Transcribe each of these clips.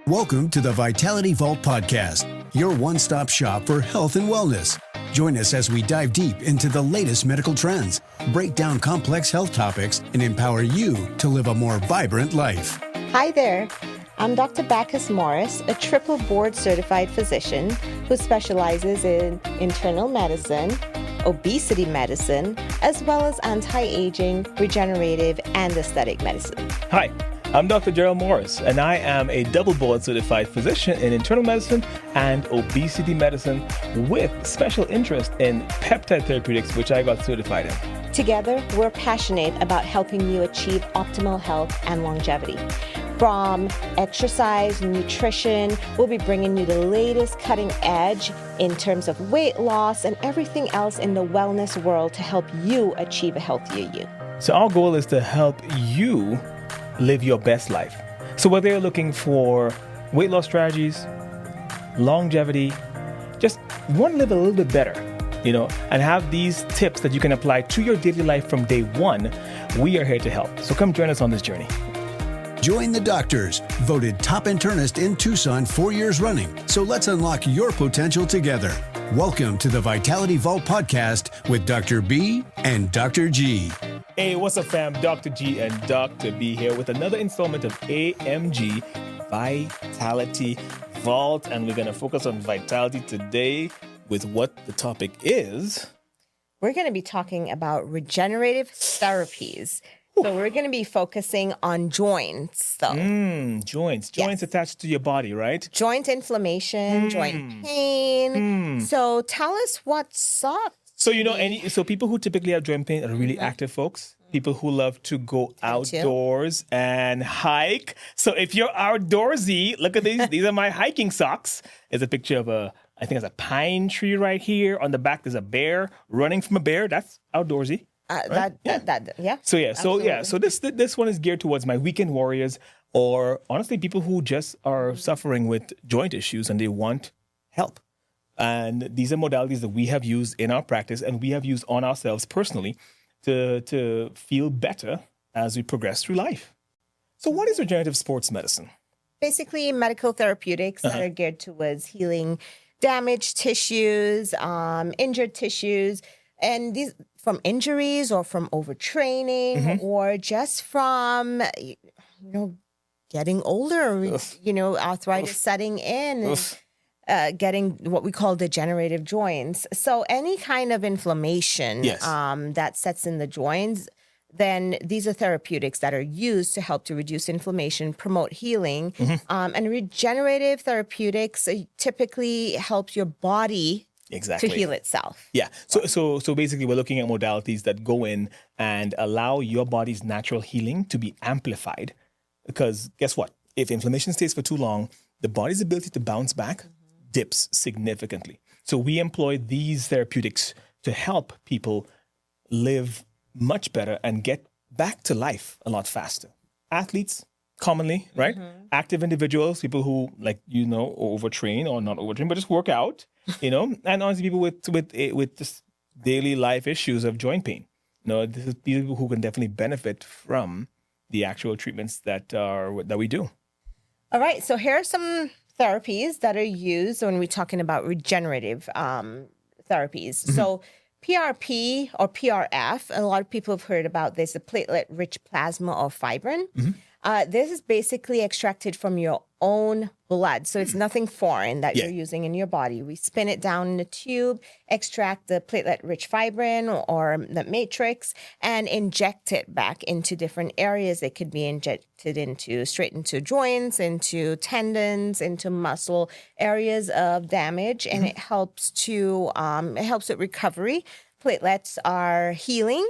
Welcome to the Vitality Vault Podcast, your one-stop shop for health and wellness. Join us as we dive deep into the latest medical trends, break down complex health topics, and empower you to live a more vibrant life. Hi there. I'm Dr. Bacchus Morris, a triple board certified physician who specializes in internal medicine, obesity medicine, as well as anti-aging, regenerative, and aesthetic medicine. Hi, I'm Dr. Gerald Morris, and I am a double board certified physician in internal medicine and obesity medicine with special interest in peptide therapeutics, which I got certified in. Together, we're passionate about helping you achieve optimal health and longevity. From exercise, nutrition, we'll be bringing you the latest cutting edge in terms of weight loss and everything else in the wellness world to help you achieve a healthier you. So our goal is to help you live your best life. So whether you're looking for weight loss strategies, longevity, just want to live a little bit better, and have these tips that you can apply to your daily life from day one, we are here to help. So come join us on this journey. Join the doctors, voted top internist in Tucson 4 years running. So let's unlock your potential together. Welcome to the Vitality Vault Podcast with Dr. B and Dr. G. Hey, what's up, fam? Dr. G and Dr. B here with another installment of AMG Vitality Vault. And we're going to focus on vitality today with what the topic is. We're going to be talking about regenerative therapies. So we're going to be focusing on joints. Joints yes. Attached to your body, right? Joint inflammation, joint pain. So tell us what sucks. So, so people who typically have joint pain are really active folks, people who love to go outdoors and hike. So if you're outdoorsy, look at these. These are my hiking socks. There's a picture of I think it's a pine tree right here. On the back, there's a bear running from a bear. That's outdoorsy. Right? So this one is geared towards my weekend warriors, or honestly, people who just are suffering with joint issues and they want help. And these are modalities that we have used in our practice and we have used on ourselves personally to feel better as we progress through life. So what is regenerative sports medicine? Basically, medical therapeutics that are geared towards healing damaged tissues, injured tissues, and these from injuries or from overtraining or just from, getting older, arthritis setting in. Getting what we call degenerative joints. So any kind of inflammation that sets in the joints, then these are therapeutics that are used to help to reduce inflammation, promote healing. And regenerative therapeutics typically help your body to heal itself. Yeah. So basically we're looking at modalities that go in and allow your body's natural healing to be amplified. Because guess what? If inflammation stays for too long, the body's ability to bounce back dips significantly. So we employ these therapeutics to help people live much better and get back to life a lot faster. Athletes, commonly, right? Active individuals, people who overtrain or not overtrain, but just work out, and honestly, people with just daily life issues of joint pain. These are people who can definitely benefit from the actual treatments that we do. All right. So here are some therapies that are used when we're talking about regenerative therapies. So PRP or PRF, a lot of people have heard about this, the platelet-rich plasma or fibrin. This is basically extracted from your own blood. So it's nothing foreign that you're using in your body. We spin it down in a tube, extract the platelet-rich fibrin or the matrix, and inject it back into different areas. It could be injected straight into joints, into tendons, into muscle areas of damage, and it helps with recovery. Platelets are healing,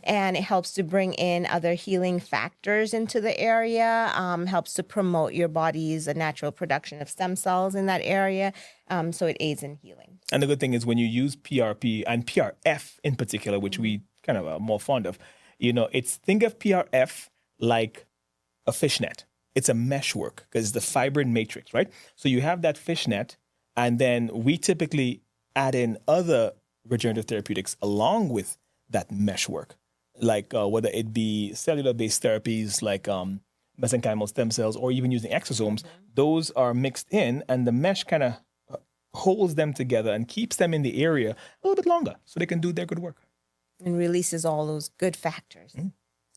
and it helps to bring in other healing factors into the area, helps to promote your body's natural production of stem cells in that area, so it aids in healing. And the good thing is when you use PRP and PRF in particular, which we kind of are more fond of, think of PRF like a fishnet. It's a meshwork because it's the fibrin matrix, right? So you have that fishnet, and then we typically add in other regenerative therapeutics along with that meshwork, like whether it be cellular-based therapies like mesenchymal stem cells or even using exosomes, those are mixed in and the mesh kind of holds them together and keeps them in the area a little bit longer so they can do their good work. And releases all those good factors.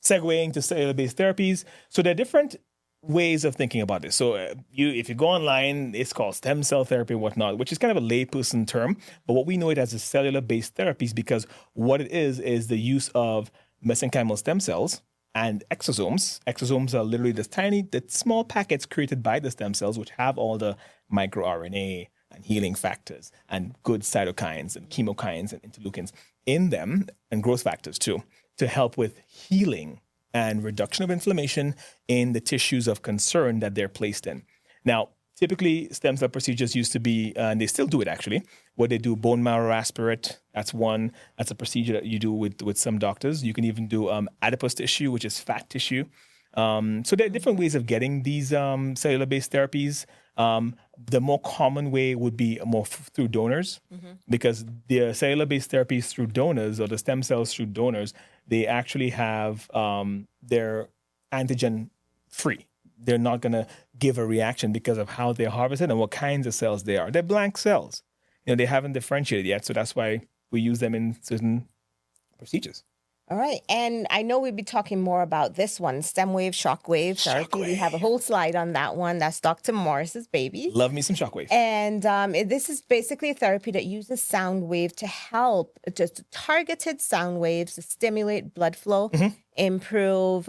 Segueing to cellular-based therapies. So there are different ways of thinking about this. So if you go online, it's called stem cell therapy and whatnot, which is kind of a layperson term. But what we know it as is cellular-based therapies because what it is the use of mesenchymal stem cells and exosomes. Exosomes are literally the small packets created by the stem cells, which have all the microRNA and healing factors and good cytokines and chemokines and interleukins in them, and growth factors too, to help with healing and reduction of inflammation in the tissues of concern that they're placed in. Now, typically, stem cell procedures used to be, and they still do it actually, where they do bone marrow aspirate. That's a procedure that you do with some doctors. You can even do adipose tissue, which is fat tissue. So there are different ways of getting these cellular-based therapies. The more common way would be more through donors, because the cellular-based therapies through donors or the stem cells through donors, they actually have they're antigen free. They're not going to give a reaction because of how they're harvested and what kinds of cells they are. They're blank cells. They haven't differentiated yet, so that's why we use them in certain procedures. All right. And I know we'll be talking more about this one, stem wave, shockwave therapy. We have a whole slide on that one. That's Dr. Morris's baby. Love me some shockwave. And this is basically a therapy that uses sound wave to help, just targeted sound waves to stimulate blood flow, improve,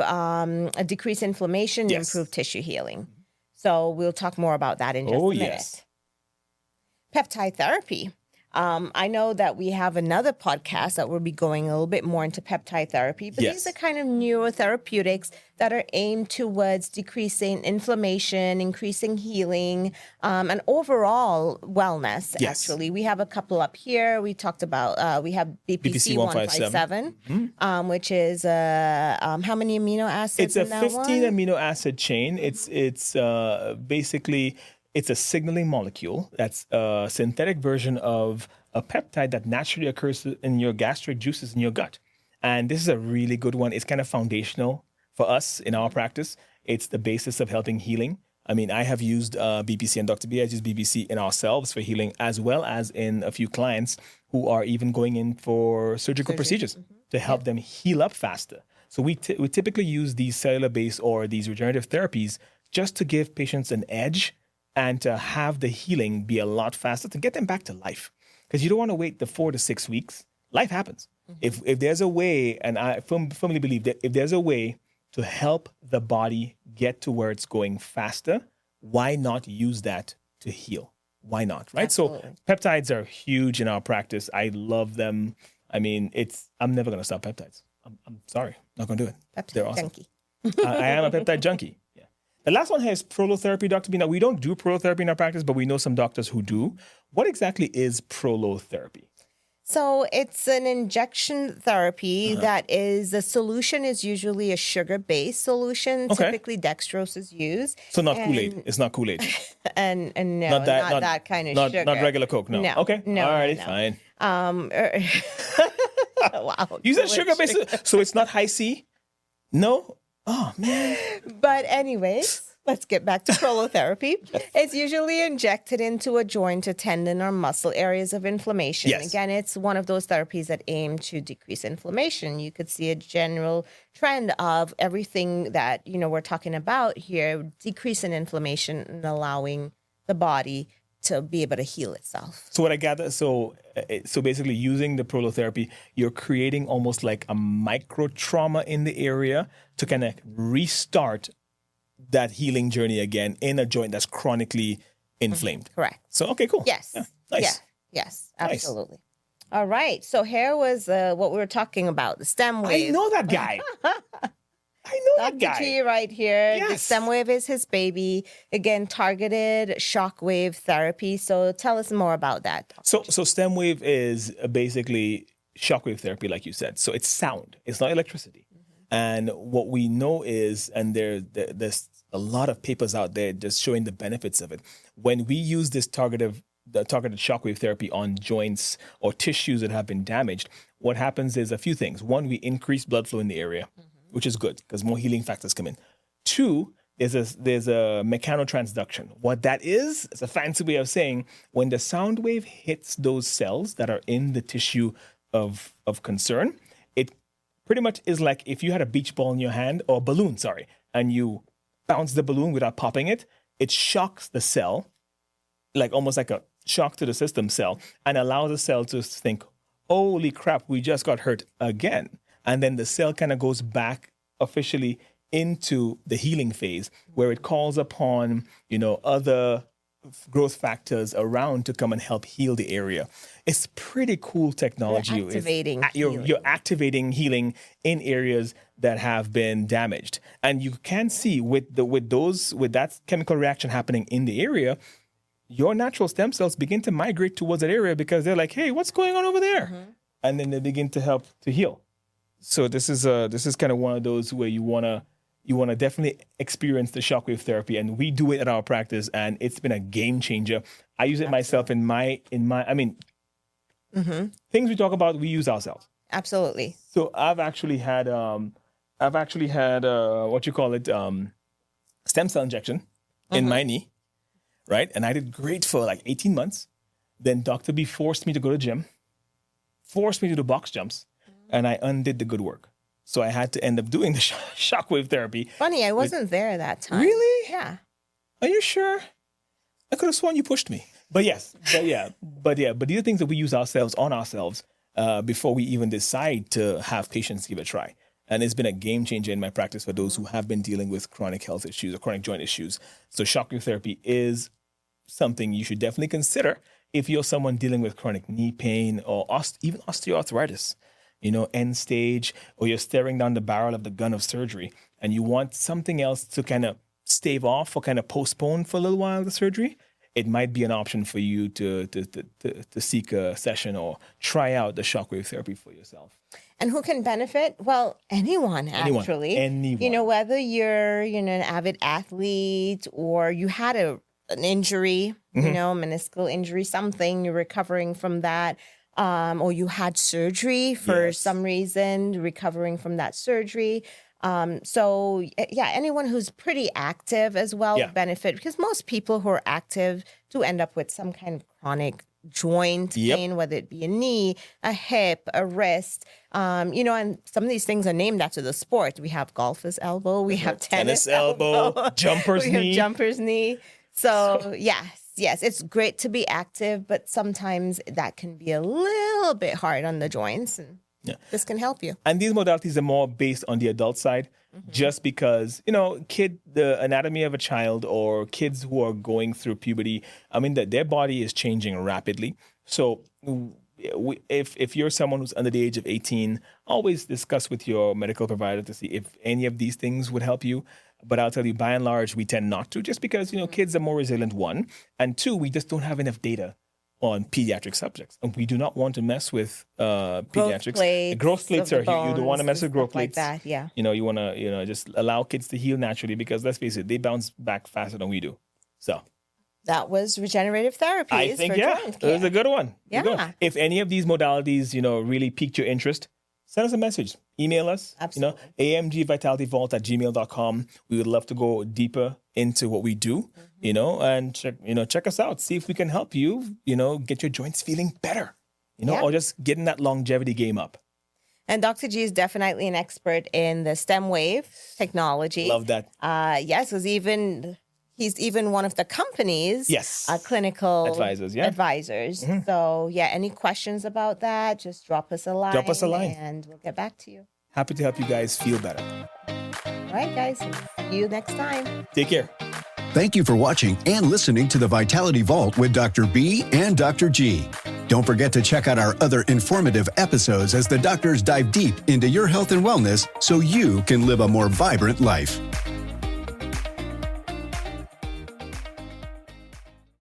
decrease inflammation, improve tissue healing. So we'll talk more about that in just a minute. Yes. Peptide therapy. I know that we have another podcast that will be going a little bit more into peptide therapy, but these are kind of neurotherapeutics that are aimed towards decreasing inflammation, increasing healing, and overall wellness, actually. We have a couple up here. We talked about, we have BPC 157, which is how many amino acids It's a 15 amino acid chain. It's basically... It's a signaling molecule that's a synthetic version of a peptide that naturally occurs in your gastric juices in your gut. And this is a really good one. It's kind of foundational for us in our practice. It's the basis of helping healing. I mean, I have used BPC, and Dr. B has used BPC in ourselves for healing, as well as in a few clients who are even going in for surgical procedures to help them heal up faster. So we typically use these cellular-based or these regenerative therapies just to give patients an edge and to have the healing be a lot faster to get them back to life. Because you don't want to wait the 4 to 6 weeks. Life happens. If there's a way, and I firmly believe that if there's a way to help the body get to where it's going faster, why not use that to heal? Why not, right? Absolutely. So peptides are huge in our practice. I love them. I mean, I'm never going to stop peptides. I'm sorry. Not going to do it. Peptide They're awesome. junkie. I am a peptide junkie. The last one here is prolotherapy, Dr. B. Now, we don't do prolotherapy in our practice, but we know some doctors who do. What exactly is prolotherapy? So it's an injection therapy that is, the solution is usually a sugar-based solution. Okay. Typically dextrose is used. So not Kool-Aid. It's not Kool-Aid. and no, not that kind of sugar. Not regular Coke, no. Okay. No, all right, no. fine. Wow. You said sugar-based, so it's not high C? No? Oh, man. But anyways, let's get back to prolotherapy. It's usually injected into a joint, a tendon, or muscle areas of inflammation. Yes. Again, it's one of those therapies that aim to decrease inflammation. You could see a general trend of everything that, we're talking about here, decrease in inflammation and allowing the body to be able to heal itself. So what I gather, so basically using the prolotherapy, you're creating almost like a micro trauma in the area to kind of restart that healing journey again in a joint that's chronically inflamed. Correct. So, okay, cool. Yes. Yeah, nice. Yes, absolutely. Nice. All right. So here was what we were talking about, the stem wave. I know that guy. Dr. T right here. Yes. The stem wave is his baby. Again, targeted shockwave therapy. So tell us more about that. So stem wave is basically shockwave therapy, like you said. So it's sound. It's not electricity. And what we know is, and there's a lot of papers out there just showing the benefits of it. When we use this targeted shockwave therapy on joints or tissues that have been damaged, what happens is a few things. One, we increase blood flow in the area, which is good because more healing factors come in. Two, there's a mechanotransduction. What that is, it's a fancy way of saying when the sound wave hits those cells that are in the tissue of concern, it pretty much is like if you had a beach ball in your hand, or a balloon, sorry, and you bounce the balloon without popping it, it shocks the cell, like almost like a shock to the system cell, and allows the cell to think, holy crap, we just got hurt again. And then the cell kind of goes back officially into the healing phase, where it calls upon, other growth factors around to come and help heal the area. It's pretty cool technology. You're activating healing in areas that have been damaged. And you can see with that chemical reaction happening in the area, your natural stem cells begin to migrate towards that area because they're like, hey, what's going on over there? Mm-hmm. And then they begin to help to heal. So this is kind of one of those where you want to definitely experience the shockwave therapy, and we do it at our practice, and it's been a game changer. I use it myself in my things we talk about, we use ourselves. Absolutely. So I've actually had stem cell injection in my knee, right? And I did great for like 18 months. Then Dr. B forced me to go to the gym, forced me to do box jumps, and I undid the good work. So I had to end up doing the shockwave therapy. Funny, I wasn't there that time. Really? Yeah. Are you sure? I could have sworn you pushed me. But these are things that we use on ourselves before we even decide to have patients give it a try. And it's been a game changer in my practice for those who have been dealing with chronic health issues or chronic joint issues. So shockwave therapy is something you should definitely consider if you're someone dealing with chronic knee pain or even osteoarthritis, end stage, or you're staring down the barrel of the gun of surgery and you want something else to kind of stave off or kind of postpone for a little while the surgery, it might be an option for you to seek a session or try out the shockwave therapy for yourself. And who can benefit? Well, anyone actually. Anyone. Whether you're an avid athlete or you had an injury, meniscal injury, something, you're recovering from that. Or you had surgery for some reason, recovering from that surgery. Anyone who's pretty active as well benefit, because most people who are active do end up with some kind of chronic joint pain, whether it be a knee, a hip, a wrist. And some of these things are named after the sport. We have golfer's elbow, we have tennis elbow, jumper's knee. We have jumper's knee. So, yes, it's great to be active, but sometimes that can be a little bit hard on the joints, and this can help you. And these modalities are more based on the adult side, just because, the anatomy of a child or kids who are going through puberty, their body is changing rapidly. So if you're someone who's under the age of 18, always discuss with your medical provider to see if any of these things would help you. But I'll tell you, by and large, we tend not to, just because, kids are more resilient, one. And two, we just don't have enough data on pediatric subjects. And we do not want to mess with pediatrics. Growth plates are here. You don't want to mess with growth plates. Like that, yeah. You want to, just allow kids to heal naturally, because let's face it, they bounce back faster than we do. So that was regenerative therapies. I think, it was a good one. Yeah. Good one. If any of these modalities, really piqued your interest, send us a message. Email us. Absolutely. amgvitalityvault@gmail.com. We would love to go deeper into what we do, and check us out. See if we can help you, get your joints feeling better, or just getting that longevity game up. And Dr. G is definitely an expert in the stem wave technology. Love that. Yes, he's even one of the company's clinical advisors. Mm-hmm. So, see questions about that, just drop us a line. And we'll get back to you. Happy to help you guys feel better. All right, guys. See you next time. Take care. Thank you for watching and listening to the Vitality Vault with Dr. B and Dr. G. Don't forget to check out our other informative episodes as the doctors dive deep into your health and wellness so you can live a more vibrant life.